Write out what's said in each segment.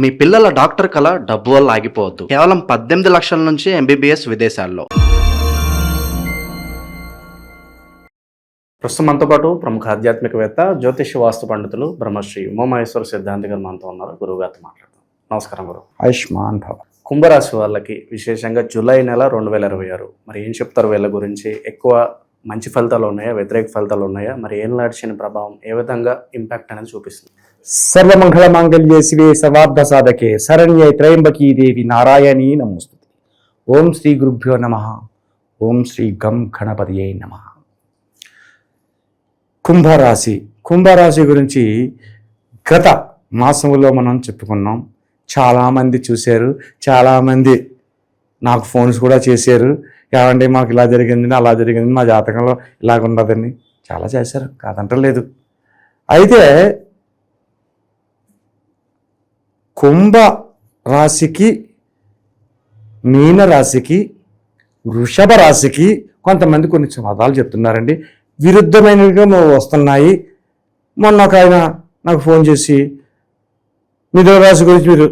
మీ పిల్లల డాక్టర్ కళ డబ్బు వల్ల ఆగిపోవద్దు. కేవలం 18 లక్షల నుంచి MBBS విదేశాల్లో. ప్రస్తుతం మనతో పాటు ప్రముఖ ఆధ్యాత్మికవేత్త, జ్యోతిష వాస్తు పండితులు బ్రహ్మశ్రీ ఉమామహేశ్వర సిద్ధాంతి గారు మనతో ఉన్నారు. గురువు గారితో మాట్లాడతాం. నమస్కారం గురువు. ఆయుష్మాన్ భవ. కుంభరాశి వాళ్ళకి విశేషంగా జూలై నెల 2026 మరి ఏం చెప్తారు? వీళ్ళ గురించి ఎక్కువ మంచి ఫలితాలు ఉన్నాయా, వ్యతిరేక ఫలితాలు ఉన్నాయా? మరి ఏం నడిచిన ప్రభావం ఏ విధంగా ఇంపాక్ట్ అనేది చూపిస్తుంది? సర్వమంగళ మాంగళ్యే శివే సర్వార్థ సాధకే శరణ్యే త్రయంబకీ దేవి నారాయణీ నమోస్తుతే. ఓం శ్రీ గురుభ్యో నమః. ఓం శ్రీ గం గణపతియే నమః. కుంభరాశి గురించి గత మాసంలో మనం చెప్పుకున్నాం. చాలామంది చూశారు, చాలామంది నాకు ఫోన్స్ కూడా చేశారు. ఏమంటే మాకు ఇలా జరిగింది, అలా జరిగింది, మా జాతకంలో ఇలాగ ఉండదని చాలా చేశారు, కాదంటలేదు. అయితే కుంభ రాశికి, మీన రాశికి, వృషభ రాశికి కొంతమంది కొన్ని పదాలు చెప్తున్నారండి. విరుద్ధమైనవిగా వస్తున్నాయి. మొన్న ఒక ఆయన నాకు ఫోన్ చేసి మిథున రాశి గురించి మీరు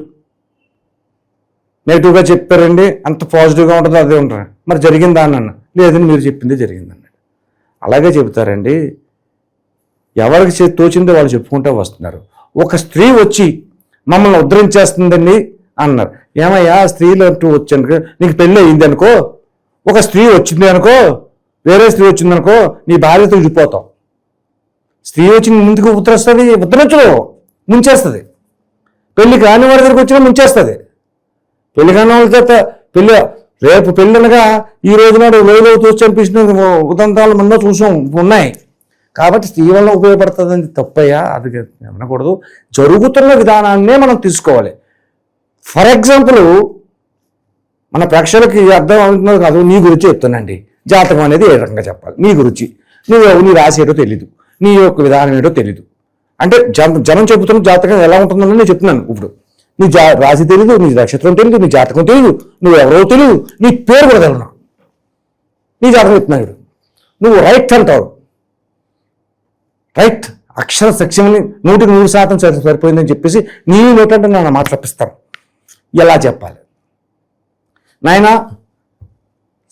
నెగిటివ్గా చెప్పారండి, అంత పాజిటివ్గా ఉంటుందో అదే ఉంటారు, మరి జరిగిందా అన్న. లేదని మీరు చెప్పిందే జరిగిందన్నాడు. అలాగే చెబుతారండి. ఎవరికి తోచిందో వాళ్ళు చెప్పుకుంటూ వస్తున్నారు. ఒక స్త్రీ వచ్చి మమ్మల్ని ఉద్ధరించేస్తుందండి అన్నారు. ఏమయ్యా, స్త్రీలు అంటూ వచ్చాను, నీకు పెళ్ళి అయింది అనుకో, ఒక స్త్రీ వచ్చింది అనుకో, వేరే స్త్రీ వచ్చిందనుకో, నీ భార్యతో విడిపోతావు. స్త్రీ వచ్చి ముందుకు ఉత్తరించదు, ముంచేస్తుంది. పెళ్లి కాని వారి దగ్గరికి వచ్చినా ముంచేస్తుంది. పెళ్లి కాని వాళ్ళతో రేపు పెళ్ళనగా ఈ రోజు నాడు వేలో తోచి చంపించిన ఉదంతాలు మనలో చూసాం, ఉన్నాయి. కాబట్టి స్త్రీ వల్ల ఉపయోగపడుతుందని తప్పయ్యా, అది అనకూడదు. జరుగుతున్న విధానాన్నే మనం తీసుకోవాలి. ఫర్ ఎగ్జాంపుల్, మన ప్రేక్షకులకి అర్థం అవుతున్నది కాదు, నీ గురించి చెప్తానండి. జాతకం అనేది ఏ రకంగా చెప్పాలి, నీ గురించి, నీ రాశి ఏటో తెలీదు, నీ యొక్క విధానం ఏటో తెలీదు అంటే జనం చెబుతున్న జాతకం ఎలా ఉంటుందని నేను చెప్తున్నాను. ఇప్పుడు నీ రాశి తెలీదు, నీ నక్షత్రం తెలీదు, నీ జాతకం తెలీదు, నువ్వు ఎవరో తెలియదు, నీ పేరు కూడా తెలియదు. నీ జాతకం చెప్తున్నాడు, నువ్వు రైట్ అంటావు. రైట్ అక్షర సత్యమని 100% సరిపోయిందని చెప్పేసి నీ నోటంటే నన్ను మాట్లాడిస్తాను. ఎలా చెప్పాలి నాయన?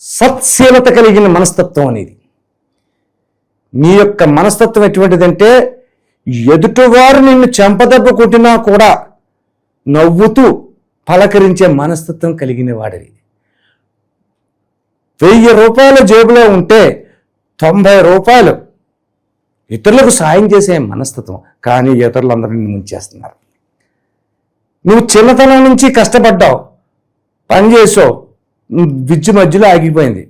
సత్శీలత కలిగిన మనస్తత్వం అనేది, నీ యొక్క మనస్తత్వం ఎటువంటిదంటే, ఎదుటివారు నిన్ను చెంపదెబ్బ కొట్టినా కూడా నవ్వుతూ పలకరించే మనస్తత్వం కలిగిన వాడివి. 1000 రూపాయల జేబులో ఉంటే 90 రూపాయలు ఇతరులకు సాయం చేసే మనస్తత్వం. కానీ ఇతరులందరినీ ముంచేస్తున్నారు. నువ్వు చిన్నతనం నుంచి కష్టపడ్డావు, పని చేసావు, విద్య మధ్యలో ఆగిపోయింది.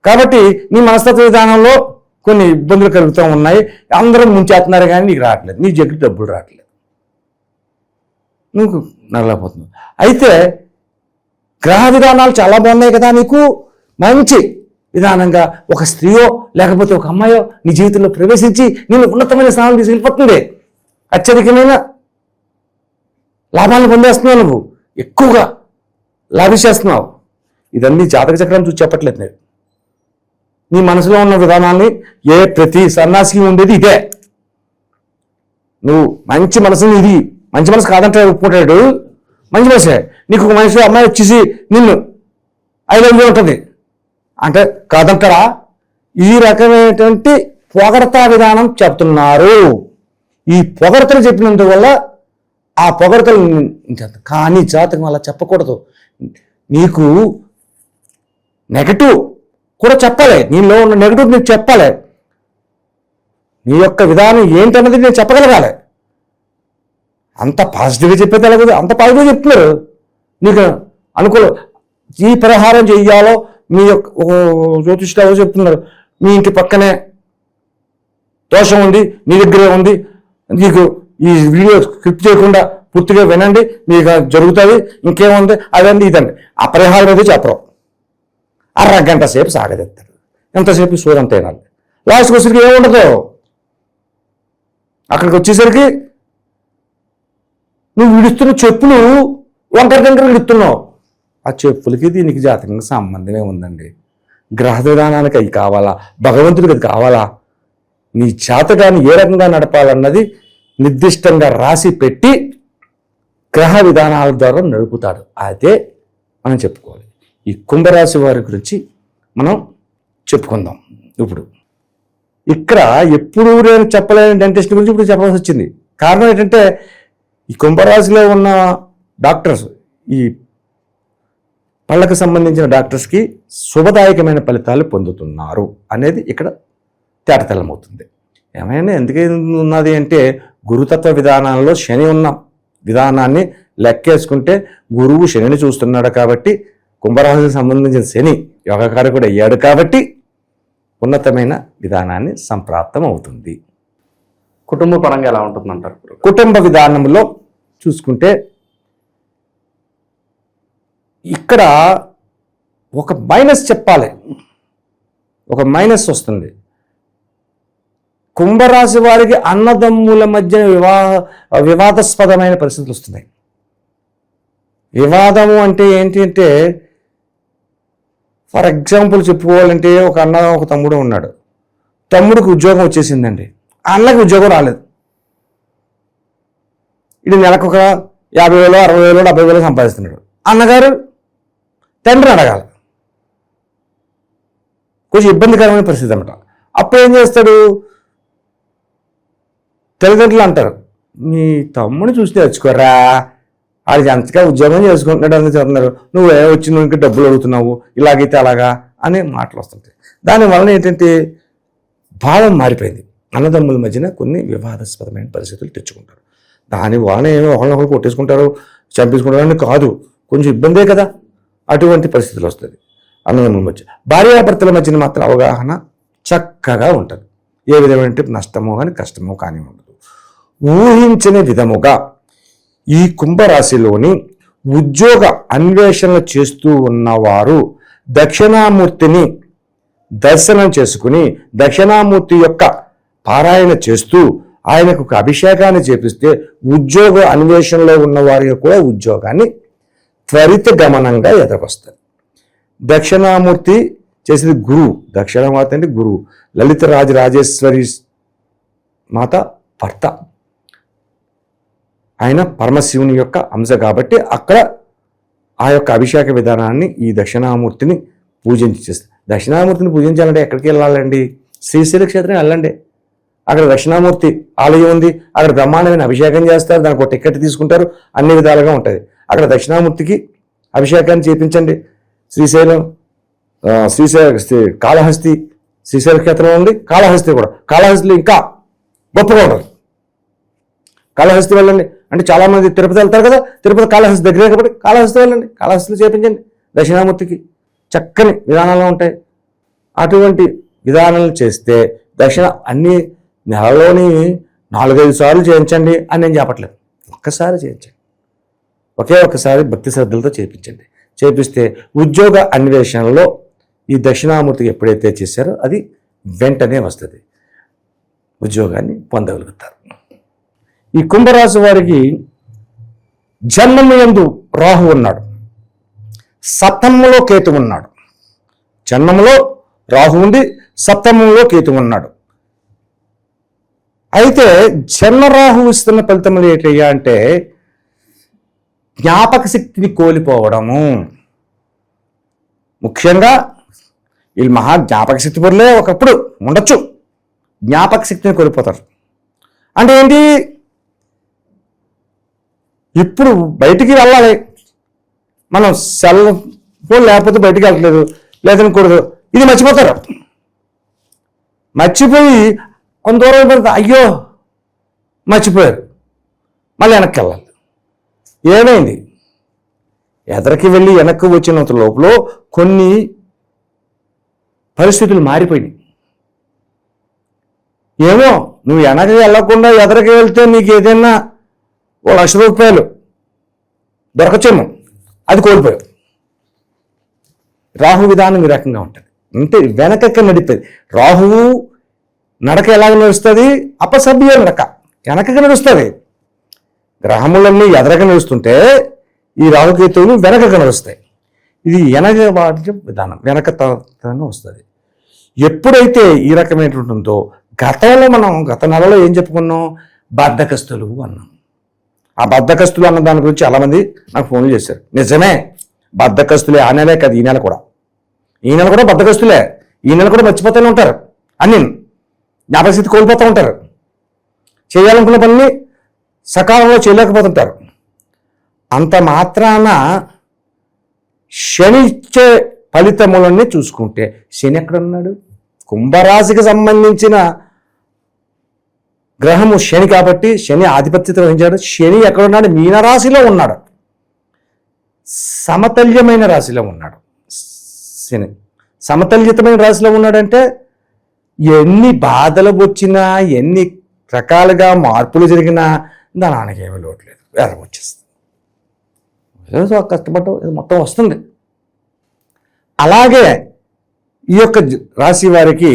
కాబట్టి నీ మనస్తత్వ విధానంలో కొన్ని ఇబ్బందులు కలుగుతూ ఉన్నాయి. అందరూ ముంచేస్తున్నారు కానీ నీకు రావట్లేదు, నీ జగ్గు డబ్బులు రావట్లేదు, నువ్వు నల్లపోతున్నావు. అయితే గ్రహ విధానాలు చాలా బాగున్నాయి కదా, నీకు మంచి విధానంగా ఒక స్త్రీయో లేకపోతే ఒక అమ్మాయో నీ జీవితంలో ప్రవేశించి నేను ఉన్నతమైన స్థానం తీసుకెళ్ళిపోతుంది. అత్యధికమైన లాభాలను పొందేస్తున్నావు, నువ్వు ఎక్కువగా లాభించేస్తున్నావు. ఇదన్నీ జాతక చక్రం చూసి చెప్పట్లేదు నేను. నీ మనసులో ఉన్న విధానాన్ని ప్రతి సన్యాసికి ఉండేది ఇదే. నువ్వు మంచి మనసుని, ఇది మంచి మనసు కాదంటే ఒప్పుకుంటాడు, మంచి మనసే. నీకు ఒక మనిషి అమ్మాయి వచ్చేసి నిన్ను ఐ లవ్ యూ ఉంటుంది అంటే కాదంటారా? ఈ రకమైనటువంటి పొగడతా విధానం చెప్తున్నారు. ఈ పొగడతలు చెప్పినందువల్ల ఆ పొగడతలు కానీ జాతకం అలా చెప్పకూడదు. నీకు నెగటివ్ కూడా చెప్పాలి, నీలో ఉన్న నెగటివ్ నీకు చెప్పాలి. నీ యొక్క విధానం ఏంటన్నది నేను చెప్పగలగాలి. అంత పాజిటివ్గా చెప్పేది ఎలాగో అంత పాజిటివ్గా చెప్తున్నారు. నీకు అనుకూలం ఈ పరిహారం చెయ్యాలో మీ యొక్క జ్యోతిష్యులు ఎవరు చెప్తున్నారు, మీ ఇంటి పక్కనే దోషం ఉంది, మీ దగ్గరే ఉంది, నీకు ఈ వీడియో స్క్రిప్ట్ చేయకుండా పూర్తిగా వినండి, మీకు జరుగుతుంది, ఇంకేముంది అదండి ఇదండి. ఆ పరిహారం అనేది చెప్పరు. అరగంట సేపు సాగదెత్తారు, ఎంతసేపు సూర్యంత తినాలి. లాస్ట్కి వచ్చేసరికి ఏముండదు. అక్కడికి వచ్చేసరికి నువ్వు విడుస్తున్న చెప్పులు వంకర దగ్గర విడుతున్నావు. ఆ చెప్పులకి దీనికి జాతకంగా సంబంధమే ఉందండి. గ్రహ విధానానికి అవి కావాలా, భగవంతుడికి అది కావాలా? నీ జాతకాన్ని ఏ రకంగా నడపాలన్నది నిర్దిష్టంగా రాసి పెట్టి గ్రహ విధానాల ద్వారా నడుపుతాడు. అదే మనం చెప్పుకోవాలి. ఈ కుంభరాశి వారి గురించి మనం చెప్పుకుందాం. ఇప్పుడు ఇక్కడ ఎప్పుడు నేను చెప్పలేని డెంటిస్ట్ గురించి ఇప్పుడు చెప్పాల్సి వచ్చింది. కారణం ఏంటంటే ఈ కుంభరాశిలో ఉన్న డాక్టర్స్, ఈ పళ్ళకు సంబంధించిన డాక్టర్స్కి శుభదాయకమైన ఫలితాలు పొందుతున్నారు అనేది ఇక్కడ తేటతెల్లమవుతుంది. ఏమైనా ఎందుకు ఉన్నది అంటే గురుతత్వ విధానాల్లో శని ఉన్న విధానాన్ని లెక్కేసుకుంటే గురువు శనిని చూస్తున్నాడు కాబట్టి కుంభరాశికి సంబంధించిన శని యోగకారకుడు అయ్యాడు కాబట్టి ఉన్నతమైన విధానాన్ని సంప్రాప్తం అవుతుంది. కుటుంబ పరంగా ఎలా ఉంటుందంటారు? కుటుంబ విధానంలో చూసుకుంటే ఇక్కడ ఒక మైనస్ చెప్పాలి, ఒక మైనస్ వస్తుంది. కుంభరాశి వారికి అన్నదమ్ముల మధ్య వివాదాస్పదమైన పరిస్థితులు వస్తున్నాయి. వివాదము అంటే ఏంటి అంటే, ఫర్ ఎగ్జాంపుల్ చెప్పుకోవాలంటే ఒక అన్న ఒక తమ్ముడు ఉన్నాడు. తమ్ముడికి ఉద్యోగం వచ్చేసిందండి, అన్నకి ఉద్యోగం రాలేదు. ఇది నెలకు ఒక 50,000, 60,000, 70,000 సంపాదిస్తున్నాడు. అన్నగారు తండ్రి అడగాలి, కొంచెం ఇబ్బందికరమైన పరిస్థితి అన్నమాట. అప్పుడు ఏం చేస్తాడు, తల్లిదండ్రులు అంటారు, మీ తమ్ముడు చూసి తెచ్చుకోరా, వాడికి ఎంతగా ఉద్యోగం చేసుకుంటున్నాడు అని చెప్తున్నారు, నువ్వే వచ్చి నువ్వు ఇంకా డబ్బులు అడుగుతున్నావు, ఇలాగైతే అలాగా అనే మాటలు వస్తుంటాయి. దానివలన ఏంటంటే భావం మారిపోయింది. అన్నదమ్ముల మధ్యన కొన్ని వివాదాస్పదమైన పరిస్థితులు తెచ్చుకుంటారు. దానివలన ఏమో ఒకరినొకరు కొట్టేసుకుంటారు, చంపేసుకుంటారు కాదు, కొంచెం ఇబ్బందే కదా. అటువంటి పరిస్థితులు వస్తుంది అన్నదమ్ముల మధ్య. భార్యాభర్తల మధ్యన మాత్రం అవగాహన చక్కగా ఉంటుంది. ఏ విధమైన నష్టమో కానీ కష్టమో కానీ ఉండదు. ఊహించని విధముగా ఈ కుంభరాశిలోని ఉద్యోగ అన్వేషణ చేస్తూ ఉన్నవారు దక్షిణామూర్తిని దర్శనం చేసుకుని దక్షిణామూర్తి యొక్క పారాయణ చేస్తూ ఆయనకు ఒక అభిషేకాన్ని చేపిస్తే ఉద్యోగ అన్వేషణలో ఉన్న వారికి కూడా ఉద్యోగాన్ని త్వరిత గమనంగా ఎదగొస్తారు. దక్షిణామూర్తి చేసేది గురువు. దక్షిణామూర్తి అంటే గురువు. లలిత రాజరాజేశ్వరి మాత భర్త, ఆయన పరమశివుని యొక్క అంశ కాబట్టి అక్కడ ఆ యొక్క అభిషేక విధానాన్ని ఈ దక్షిణామూర్తిని పూజించి చేస్తారు. దక్షిణామూర్తిని పూజించాలంటే ఎక్కడికి వెళ్ళాలండి? శ్రీశైల క్షేత్రం వెళ్ళండి. అక్కడ దక్షిణామూర్తి ఆలయం ఉంది, అక్కడ బ్రహ్మాండమైన అభిషేకం చేస్తారు, దానికి ఒక టికెట్ తీసుకుంటారు, అన్ని విధాలుగా ఉంటుంది. అక్కడ దక్షిణామూర్తికి అభిషేకాన్ని చేపించండి. శ్రీశైలం కాళహస్తి, శ్రీశైల క్షేత్రం ఉంది, కాళహస్తి కూడా. కాళహస్తిలో ఇంకా గొప్పగా ఉంటుంది. కాళహస్తి వెళ్ళండి. అంటే చాలామంది తిరుపతి వెళ్తారు కదా, తిరుపతి కాళహస్తి దగ్గరే కాబట్టి కాళహస్తి వెళ్ళండి, కాళహస్తిలో చేపించండి. దక్షిణామూర్తికి చక్కని విధానాలు ఉంటాయి. అటువంటి విధానాలు చేస్తే అన్ని నెలలోని 4-5 సార్లు చేయించండి అని నేను చెప్పట్లేదు. ఒక్కసారి చేయించండి, ఒక్కసారి భక్తి శ్రద్ధలతో చేయించండి. చేపిస్తే ఉద్యోగ అన్వేషణలో ఈ దక్షిణామూర్తికి ఎప్పుడైతే చేశారో అది వెంటనే వస్తుంది, ఉద్యోగాన్ని పొందగలుగుతారు. ఈ కుంభరాశి వారికి జన్మము యందు రాహు ఉన్నాడు, సప్తమంలో కేతు ఉన్నాడు. జన్మములో రాహు ఉండి సప్తమంలో కేతు ఉన్నాడు. అయితే జన్మరాహు ఇస్తున్న ఫలితములు ఏంటయ్యా అంటే జ్ఞాపక శక్తిని కోల్పోవడము. ముఖ్యంగా వీళ్ళు మహా జ్ఞాపక శక్తి పరులే ఒకప్పుడు ఉండొచ్చు, జ్ఞాపక శక్తిని కోల్పోతారు. అంటే ఏంటి, ఇప్పుడు బయటికి వెళ్ళాలి, మనం సెల్ ఫోన్ లేకపోతే బయటికి వెళ్ళట్లేదు, లేదనకూడదు, ఇది మర్చిపోతారు. మర్చిపోయి కొంత దూరం పెడతా, అయ్యో మర్చిపోయారు, మళ్ళీ వెనక్కి వెళ్ళాలి. ఏమైంది, ఎదరికి వెళ్ళి వెనక్కి వచ్చినంత లోపల కొన్ని పరిస్థితులు మారిపోయినాయి. ఏమో నువ్వు వెనక్కి వెళ్ళకుండా ఎదరికి వెళ్తే నీకు ఏదైనా ₹1,00,000 దొరకచ్చేమో, అది కోల్పోయావు. రాహు విధానం ఈ రకంగా ఉంటుంది. అంటే వెనకక్క నడిపేది. రాహువు నడక ఎలాగ నడుస్తుంది, అపసభ్య నడక వెనకకి నడుస్తుంది. గ్రహములన్నీ ఎదరక నడుస్తుంటే ఈ రాహుకేతువులు వెనకగా నడుస్తాయి. ఇది వెనక వాటి విధానం, వెనకతనంగా వస్తుంది. ఎప్పుడైతే ఈ రకమైనటువంటి ఉందో, గతంలో మనం గత నెలలో ఏం చెప్పుకున్నాం, బద్ధకస్తులు అన్నాం. ఆ బద్ధకస్తులు అన్న దాని గురించి చాలామంది నాకు ఫోన్లు చేశారు. నిజమే, బద్ధకస్తులే. ఆ నెలే కాదు, ఈ నెల కూడా బద్ధకస్తులే. ఈ నెల కూడా మర్చిపోతూనే ఉంటారు, అన్ని జ్ఞాపకశక్తి కోల్పోతూ ఉంటారు, చేయాలనుకున్న పనులు సకాలంలో చేయలేకపోతుంటారు. అంత మాత్రాన శని ఇచ్చే ఫలితములన్నీ చూసుకుంటే శని ఎక్కడ ఉన్నాడు? కుంభరాశికి సంబంధించిన గ్రహము శని కాబట్టి శని ఆధిపత్యత వహించాడు. శని ఎక్కడున్నాడు? మీనరాశిలో ఉన్నాడు, సమతల్యమైన రాశిలో ఉన్నాడు. శని సమతల్యతమైన రాశిలో ఉన్నాడంటే ఎన్ని బాధలు వచ్చినా, ఎన్ని రకాలుగా మార్పులు జరిగినా దానికి ఏమీ లోటు లేదు, వేరే వచ్చేస్తుంది. ఏదో కష్టపడటం ఇది మొత్తం వస్తుంది. అలాగే ఈ యొక్క రాశి వారికి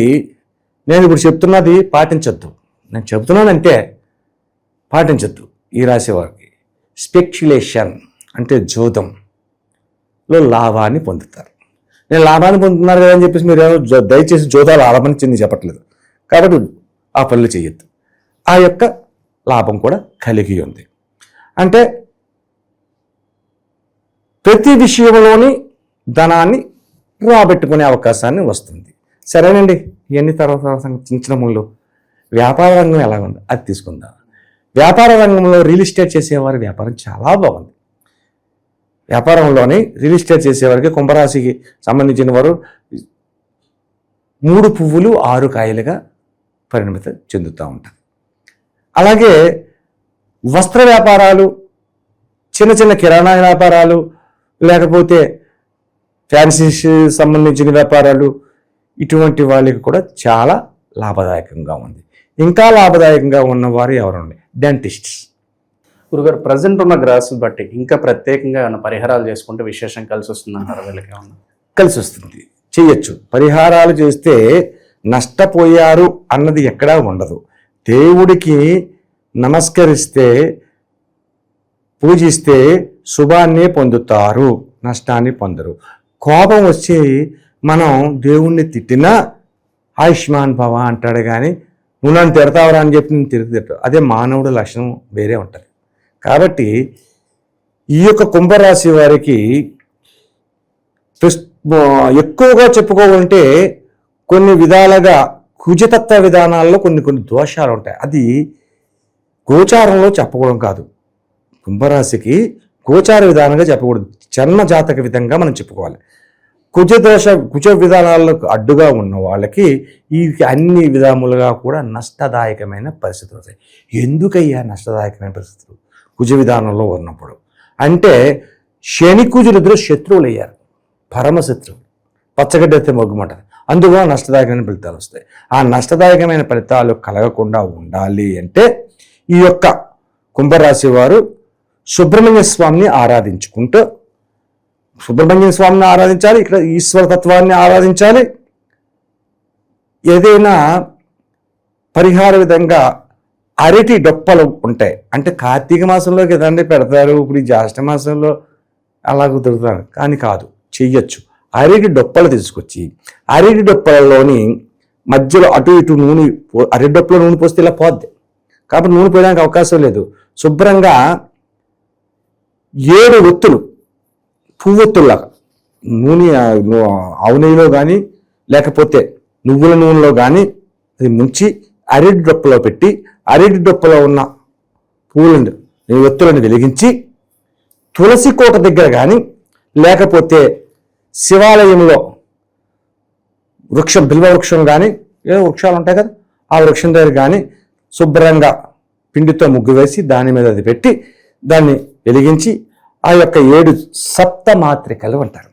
నేను ఇప్పుడు చెప్తున్నది పాటించద్దు. నేను చెబుతున్నానంటే పాటించద్దు. ఈ రాశి వారికి స్పెక్యులేషన్ అంటే జోదంలో లాభాన్ని పొందుతారు. నేను లాభాన్ని పొందుతున్నారు కదా అని చెప్పేసి మీరు దయచేసి జోదాలు ఆడమని చెంది చెప్పట్లేదు. కాబట్టి ఆ పనులు చేయొద్దు. ఆ యొక్క లాభం కూడా కలిగి ఉంది. అంటే ప్రతి విషయంలోని ధనాన్ని రాబెట్టుకునే అవకాశాన్ని వస్తుంది. సరేనండి, ఇవన్నీ తర్వాత చిన్న ముందు వ్యాపార రంగం ఎలా ఉంది అది తీసుకుందాం. వ్యాపార రంగంలో రియల్ ఎస్టేట్ చేసేవారి వ్యాపారం చాలా బాగుంది. వ్యాపారంలోని రియల్ ఎస్టేట్ చేసేవారికి కుంభరాశికి సంబంధించిన వారు 3 పువ్వులు 6 కాయలుగా పరిణమిత చెందుతూ ఉంటారు. అలాగే వస్త్ర వ్యాపారాలు, చిన్న చిన్న కిరాణా వ్యాపారాలు, లేకపోతే ఫ్యాన్సీ సంబంధించిన వ్యాపారాలు, ఇటువంటి వాళ్ళకి కూడా చాలా లాభదాయకంగా ఉంది. ఇంకా లాభదాయకంగా ఉన్నవారు ఎవరండి? డెంటిస్ట్స్. గురుగారు, ప్రజెంట్ ఉన్న గ్రాస్ బట్టి ఇంకా ప్రత్యేకంగా ఏమైనా పరిహారాలు చేసుకుంటే విశేషం కలిసి వస్తుందంటారు వీళ్ళకి? ఏమన్నా కలిసి వస్తుంది, చేయొచ్చు. పరిహారాలు చేస్తే నష్టపోయారు అన్నది ఎక్కడా ఉండదు. దేవుడికి నమస్కరిస్తే, పూజిస్తే శుభాన్ని పొందుతారు, నష్టాన్ని పొందరు. కోపం వచ్చి మనం దేవుణ్ణి తిట్టినా ఆయుష్మాన్ భవ అంటాడు, కానీ నువ్వు నన్ను తిడతావరా అని చెప్పి నేను తిడతాడు. అదే మానవుడి లక్షణం వేరే ఉంటుంది. కాబట్టి ఈ యొక్క కుంభరాశి వారికి ఎక్కువగా చెప్పుకోవాలంటే కొన్ని విధాలుగా కుజతత్వ విధానాల్లో కొన్ని దోషాలు ఉంటాయి. అది గోచారంలో చెప్పకూడదు కాదు. కుంభరాశికి గోచార విధానంగా చెప్పకూడదు, జన్మ జాతక విధంగా మనం చెప్పుకోవాలి. కుజ విధానాలకు అడ్డుగా ఉన్న వాళ్ళకి ఈ అన్ని విధాములుగా కూడా నష్టదాయకమైన పరిస్థితులు వస్తాయి. ఎందుకయ్యా నష్టదాయకమైన పరిస్థితులు? కుజ విధానంలో ఉన్నప్పుడు అంటే శని కుజులిద్దరూ శత్రువులు అయ్యారు, పరమశత్రువులు. పచ్చగడ్డ అయితే మొగ్గుమంటారు. అందువల్ల నష్టదాయకమైన ఫలితాలు వస్తాయి. ఆ నష్టదాయకమైన ఫలితాలు కలగకుండా ఉండాలి అంటే ఈ యొక్క కుంభరాశి వారు సుబ్రహ్మణ్య స్వామిని ఆరాధించుకుంటూ, సుబ్రహ్మణ్య స్వామిని ఆరాధించాలి, ఇక్కడ ఈశ్వరతత్వాన్ని ఆరాధించాలి. ఏదైనా పరిహార విధంగా అరటి డొప్పలు ఉంటాయి, అంటే కార్తీక మాసంలో కదండి పెడతారు, ఇప్పుడు ఈ జ్యేష్ఠ మాసంలో అలా కుదురుతారు కానీ కాదు, చెయ్యొచ్చు. అరటి డొప్పలు తీసుకొచ్చి అరటి డొప్పలలోని మధ్యలో అటు ఇటు నూనె, అరటి డొప్పలో నూనె పోస్తే ఇలా పోద్ది కాబట్టి నూనె పోయడానికి అవకాశం లేదు. శుభ్రంగా 7 ఒత్తులు, పువ్వొత్తుల్లాగా నూనె, ఆవు నెయ్యిలో కానీ లేకపోతే నువ్వుల నూనెలో కానీ అది ముంచి అరటి డొప్పలో పెట్టి, అరటి డొప్పలో ఉన్న పువ్వులను, ఒత్తులను వెలిగించి తులసి కోట దగ్గర కానీ లేకపోతే శివాలయంలో వృక్షం, బిల్వ వృక్షం కానీ ఏదో వృక్షాలు ఉంటాయి కదా, ఆ వృక్షం దగ్గర కానీ శుభ్రంగా పిండితో ముగ్గు వేసి దాని మీద అది పెట్టి దాన్ని వెలిగించి ఆ యొక్క 7 సప్తమాత్రికలు అంటారు.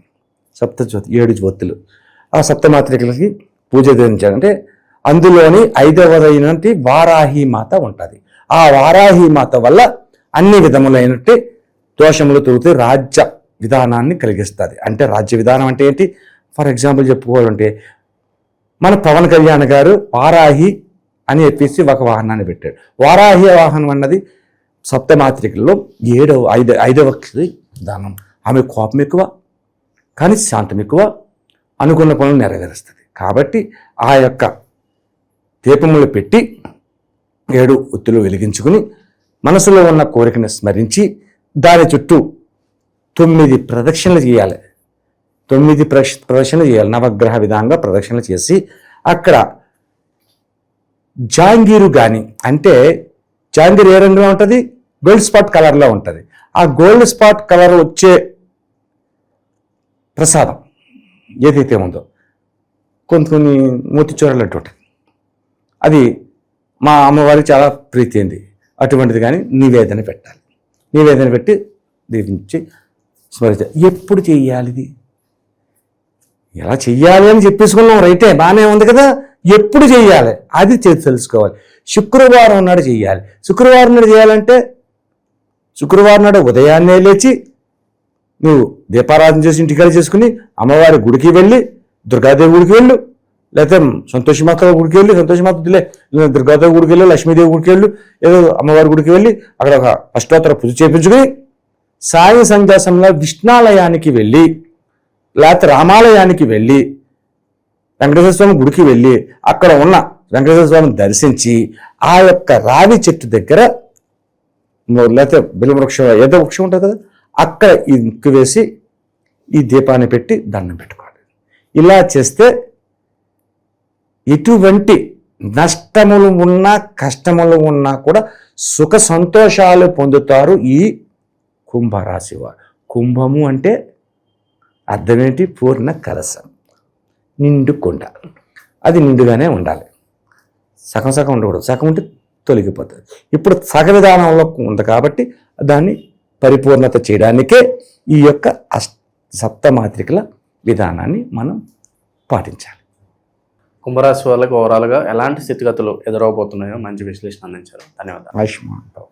7 జ్యోతులు. ఆ సప్తమాత్రికలకి పూజ ధరించారు. అంటే అందులోని 5వదైనటువంటి వారాహి మాత ఉంటుంది. ఆ వారాహి మాత వల్ల అన్ని విధములైనట్టు దోషములు తొలుగుతూ రాజ్య విధానాన్ని కలిగిస్తుంది. అంటే రాజ్య విధానం అంటే ఏంటి? ఫర్ ఎగ్జాంపుల్ చెప్పుకోవాలంటే మన పవన్ కళ్యాణ్ గారు వారాహి అని చెప్పేసి ఒక వాహనాన్ని పెట్టాడు. వారాహి వాహనం అన్నది సప్తమాత్రికల్లో 5వ విధానం. ఆమె కోపం ఎక్కువ కానీ శాంతం ఎక్కువ, అనుకున్న పనులు నెరవేరుస్తుంది. కాబట్టి ఆ యొక్క దీపములు పెట్టి 7 ఒత్తులు వెలిగించుకుని మనసులో ఉన్న కోరికను స్మరించి దాని చుట్టూ 9 ప్రదక్షిణలు చేయాలి. 9 ప్రదక్షిణలు చేయాలి. నవగ్రహ విధంగా ప్రదక్షిణలు చేసి అక్కడ జాంగీరు కానీ, అంటే జాంగీరు ఏ రంగులో ఉంటుంది? గోల్డ్ స్పాట్ కలర్లో ఉంటుంది. ఆ గోల్డ్ స్పాట్ కలర్ వచ్చే ప్రసాదం ఏదైతే ఉందో కొన్ని మోతిచూర లడ్డు ఉంటుంది. అది మా అమ్మవారికి చాలా ప్రీతి అయింది. అటువంటిది కానీ నివేదన పెట్టాలి. నివేదన పెట్టి దీవించి స్మరించాలి. ఎప్పుడు చెయ్యాలి ఇది? ఎలా చెయ్యాలి అని చెప్పేసుకున్నాం, రైటే, బాగానే ఉంది కదా. ఎప్పుడు చెయ్యాలి అది తెలుసుకోవాలి. శుక్రవారం నాడు చెయ్యాలి. శుక్రవారం నాడు చేయాలంటే శుక్రవారం నాడు ఉదయాన్నే లేచి నువ్వు దీపారాధన చేసి ఇంటికాడ చేసుకుని అమ్మవారి గుడికి వెళ్ళి, దుర్గాదేవి గుడికి వెళ్ళు, లేకపోతే సంతోషమాత గుడికి వెళ్ళి, సంతోషమాత దుర్గాదేవి గుడికి వెళ్ళు, లక్ష్మీదేవి గుడికి వెళ్ళు, ఏదో అమ్మవారి గుడికి వెళ్ళి అక్కడ ఒక అష్టోత్తర పూజ చేయించుకుని సాయం సంధ్యా సమయంలో విష్ణాలయానికి వెళ్ళి, లేకపోతే రామాలయానికి వెళ్ళి, వెంకటేశ్వర స్వామి గుడికి వెళ్ళి అక్కడ ఉన్న వెంకటేశ్వర స్వామిని దర్శించి ఆ యొక్క రావి చెట్టు దగ్గర లేకపోతే బిల్వ వృక్షం ఏదో వృక్షం ఉంటుంది కదా, అక్కడ ఇంకు వేసి ఈ దీపాన్ని పెట్టి దండం పెట్టుకోవాలి. ఇలా చేస్తే ఎటువంటి నష్టములు ఉన్నా కష్టములు ఉన్నా కూడా సుఖ సంతోషాలు పొందుతారు ఈ కుంభరాశి వారు. కుంభము అంటే అర్థమేంటి? పూర్ణ కలశం, నిండు కొండ. అది నిండుగానే ఉండాలి, సగం సగం ఉండకూడదు. సగం ఉంటే తొలగిపోతుంది. ఇప్పుడు సగ విధానంలో ఉంది కాబట్టి దాన్ని పరిపూర్ణత చేయడానికే ఈ యొక్క సప్తమాత్రికల విధానాన్ని మనం పాటించాలి. కుంభరాశి వాళ్ళకి ఓవరాల్గా ఎలాంటి స్థితిగతులు ఎదురవబోతున్నాయో మంచి విశ్లేషణ అందించారు. ధన్యవాదాలు. ఆయుష్మాన్ భవ.